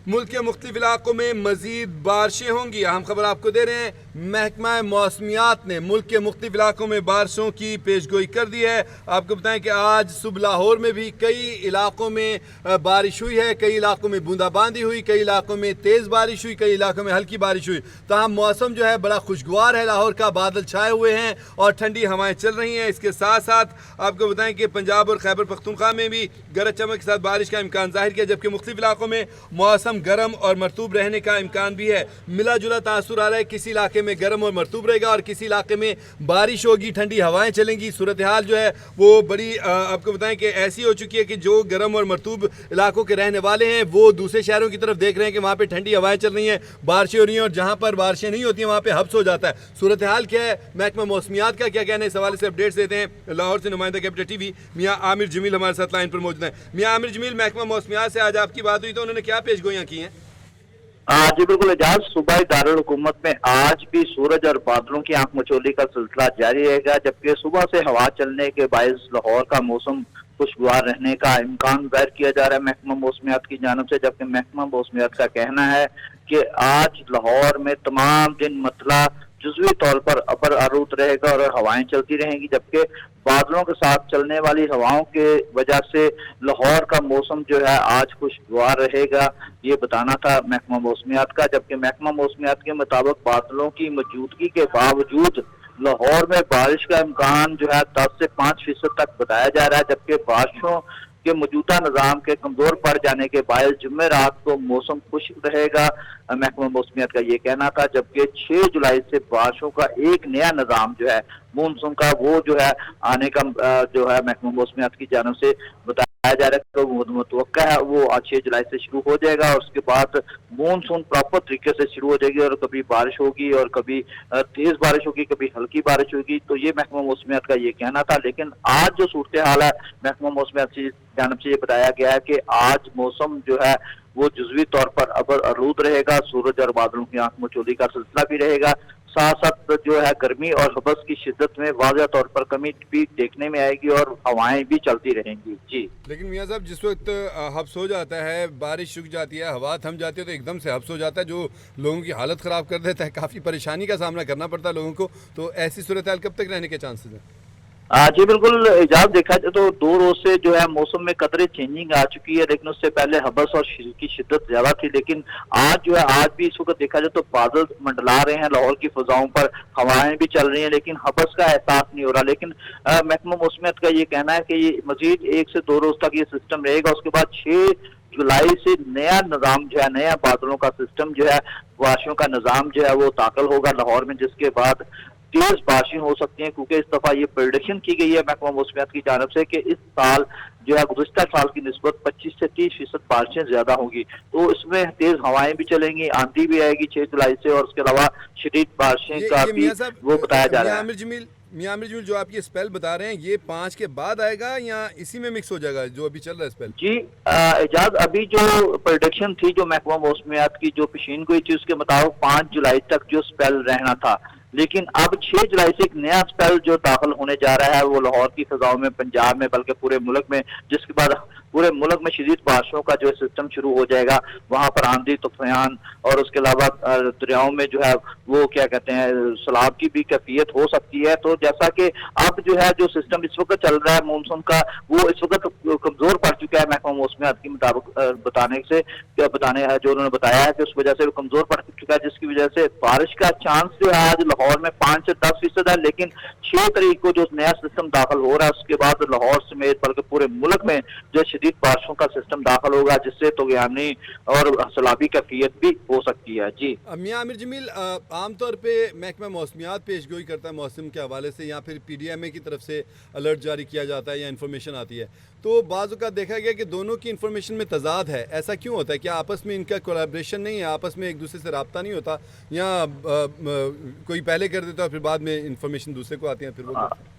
ملک کے مختلف علاقوں میں مزید بارشیں ہوں گی. اہم خبر آپ کو دے رہے ہیں. محکمہ موسمیات نے ملک کے مختلف علاقوں میں بارشوں کی پیش گوئی کر دی ہے. آپ کو بتائیں کہ آج صبح لاہور میں بھی کئی علاقوں میں بارش ہوئی ہے, کئی علاقوں میں بوندا باندی ہوئی, کئی علاقوں میں تیز بارش ہوئی, کئی علاقوں میں ہلکی بارش ہوئی. تاہم موسم جو ہے بڑا خوشگوار ہے لاہور کا, بادل چھائے ہوئے ہیں اور ٹھنڈی ہوائیں چل رہی ہیں. اس کے ساتھ ساتھ آپ کو بتائیں کہ پنجاب اور خیبر پختونخوا میں بھی گرج چمک کے ساتھ بارش کا امکان ظاہر کیا, جبکہ مختلف علاقوں میں موسم گرم اور مرطوب رہنے کا امکان بھی ہے. ملا جلا تاثر آ رہا ہے, کسی علاقے میں گرم اور مرطوب رہے گا اور کسی علاقے میں بارش ہوگی, ٹھنڈی ہوائیں چلیں گی. صورتحال جو ہے وہ بڑی آپ کو بتائیں کہ ایسی ہو چکی ہے کہ جو گرم اور مرطوب علاقوں کے رہنے والے ہیں وہ دوسرے شہروں کی طرف دیکھ رہے ہیں کہ وہاں پہ ٹھنڈی ہوائیں چل رہی ہیں, بارشیں ہو رہی ہیں, اور جہاں پر بارشیں نہیں ہوتی ہیں وہاں پہ حبس ہو جاتا ہے. صورتحال کیا ہے, محکمہ موسمیات کا کیا کہنا ہے, اس حوالے سے اپڈیٹس دیتے ہیں. لاہور سے نمائندہ کیپٹل ٹی وی میاں عامر جمیل ہمارے ساتھ لائن پر موجود ہیں. میاں عامر جمیل, محکمہ موسمیات سے آج آپ کی بات ہوئی تو انہوں نے کیا پیش گوئیاں کی ہیں؟ جی بالکل اعجاز, صوبائی دارالحکومت میں آج بھی سورج اور بادلوں کی آنکھ مچولی کا سلسلہ جاری رہے گا, جبکہ صبح سے ہوا چلنے کے باعث لاہور کا موسم خوشگوار رہنے کا امکان ظاہر کیا جا رہا ہے محکمہ موسمیات کی جانب سے. جبکہ محکمہ موسمیات کا کہنا ہے کہ آج لاہور میں تمام دن مطلع جزوی طور پر ابر آلود رہے گا اور ہوائیں چلتی رہیں گی, جبکہ بادلوں کے ساتھ چلنے والی ہواؤں کے وجہ سے لاہور کا موسم جو ہے آج خوشگوار رہے گا, یہ بتانا تھا محکمہ موسمیات کا. جبکہ محکمہ موسمیات کے مطابق بادلوں کی موجودگی کے باوجود لاہور میں بارش کا امکان جو ہے 10 سے 5% تک بتایا جا رہا ہے, جبکہ بارشوں کے موجودہ نظام کے کمزور پڑ جانے کے باعث جمعرات کو موسم خشک رہے گا, محکمہ موسمیات کا یہ کہنا تھا. جبکہ 6 جولائی سے بارشوں کا ایک نیا نظام جو ہے مونسون کا وہ جو ہے آنے کا جو ہے محکمہ موسمیات کی جانب سے بتایا جا رہا ہے کہ متوقع ہے وہ 6 جولائی سے شروع ہو جائے گا, اور اس کے بعد مونسون پراپر طریقے سے شروع ہو جائے گی, اور کبھی بارش ہوگی اور کبھی تیز بارش ہوگی, کبھی ہلکی بارش ہوگی. تو یہ محکمہ موسمیات کا یہ کہنا تھا. لیکن آج جو صورتحال ہے محکمہ موسمیات کی جانب سے یہ بتایا گیا ہے کہ آج موسم جو ہے وہ جزوی طور پر ابر آلود رہے گا, سورج اور بادلوں کی آنکھ مچولی کا سلسلہ بھی رہے گا. ساتھ ساتھ جو ہے گرمی اور حبس کی شدت میں واضح طور پر کمی بھی دیکھنے میں آئے گی اور ہوائیں بھی چلتی رہیں گی. جی لیکن میاں صاحب, جس وقت حبس ہو جاتا ہے, بارش رک جاتی ہے, ہوا تھم جاتی ہے, تو ایک دم سے حبس ہو جاتا ہے جو لوگوں کی حالت خراب کر دیتا ہے, کافی پریشانی کا سامنا کرنا پڑتا ہے لوگوں کو. تو ایسی صورتحال کب تک رہنے کے چانسز ہیں؟ جی بالکل اعجاز, دیکھا جائے تو 2 روز سے جو ہے موسم میں قدرے چینجنگ آ چکی ہے, لیکن اس سے پہلے حبس اور کی شدت زیادہ تھی. لیکن آج جو ہے آج بھی اس وقت دیکھا جائے تو بادل منڈلا رہے ہیں لاہور کی فضاؤں پر, ہوائیں بھی چل رہی ہیں, لیکن حبس کا احساس نہیں ہو رہا. لیکن محکمہ موسمیات کا یہ کہنا ہے کہ یہ مزید 1 سے 2 روز تک یہ سسٹم رہے گا. اس کے بعد 6 جولائی سے نیا نظام جو ہے, نیا بادلوں کا سسٹم جو ہے, بارشوں کا نظام جو ہے وہ داخل ہوگا لاہور میں, جس کے بعد تیز بارشیں ہو سکتی ہیں, کیونکہ اس دفعہ یہ پریڈکشن کی گئی ہے محکمہ موسمیات کی جانب سے کہ اس سال جو ہے گزشتہ سال کی نسبت 25 سے 30% بارشیں زیادہ ہوں گی. تو اس میں تیز ہوائیں بھی چلیں گی, آندھی بھی آئے گی 6 جولائی سے, اور اس کے علاوہ شدید بارشیں کا بھی وہ بتایا جا رہا ہے. میاں عامر جمیل, جو آپ یہ اسپیل بتا رہے ہیں یہ 5 کے بعد آئے گا یا اسی میں مکس ہو جائے گا جو ابھی چل رہا ہے اسپیل؟ جی اعجاز, ابھی جو پریڈکشن تھی جو محکمہ موسمیات کی جو پیشین گوئی تھی اس کے مطابق 5 جولائی تک جو اسپیل رہنا تھا, لیکن اب 6 جولائی سے ایک نیا اسپیل جو داخل ہونے جا رہا ہے وہ لاہور کی فضاؤں میں, پنجاب میں, بلکہ پورے ملک میں, جس کے بعد پورے ملک میں شدید بارشوں کا جو سسٹم شروع ہو جائے گا. وہاں پر آندھی طوفان اور اس کے علاوہ دریاؤں میں جو ہے وہ کیا کہتے ہیں سیلاب کی بھی کیفیت ہو سکتی ہے. تو جیسا کہ اب جو ہے جو سسٹم اس وقت چل رہا ہے مونسون کا وہ اس وقت کمزور پڑ چکا ہے محکمہ موسمیات کے مطابق بتانے جو انہوں نے بتایا ہے کہ اس وجہ سے وہ کمزور پڑ چکا ہے, جس کی وجہ سے بارش کا چانس جو ہے آج لاہور میں 5 سے 10% ہے. لیکن 6 تاریخ کو جو نیا سسٹم داخل ہو رہا ہے اس کے بعد لاہور سمیت بلکہ پورے ملک میں جو شدید بارشوں کا سسٹم داخل ہوگا, جس سے طغیانی اور سیلابی کیفیت بھی ہو سکتی ہے. جی میاں عامر جمیل, عام طور پہ محکمہ موسمیات پیش گوئی کرتا ہے موسم کے حوالے سے, یا پھر پی ڈی ایم اے کی طرف سے الرٹ جاری کیا جاتا ہے یا انفارمیشن آتی ہے, تو بعض اوقات دیکھا گیا کہ دونوں کی انفارمیشن میں تضاد ہے. ایسا کیوں ہوتا ہے؟ کیا آپس میں ان کا کولیبریشن نہیں ہے, آپس میں ایک دوسرے سے رابطہ نہیں ہوتا, یا کوئی پہلے کر دیتا ہے پھر بعد میں انفارمیشن دوسرے کو آتی ہے پھر وہ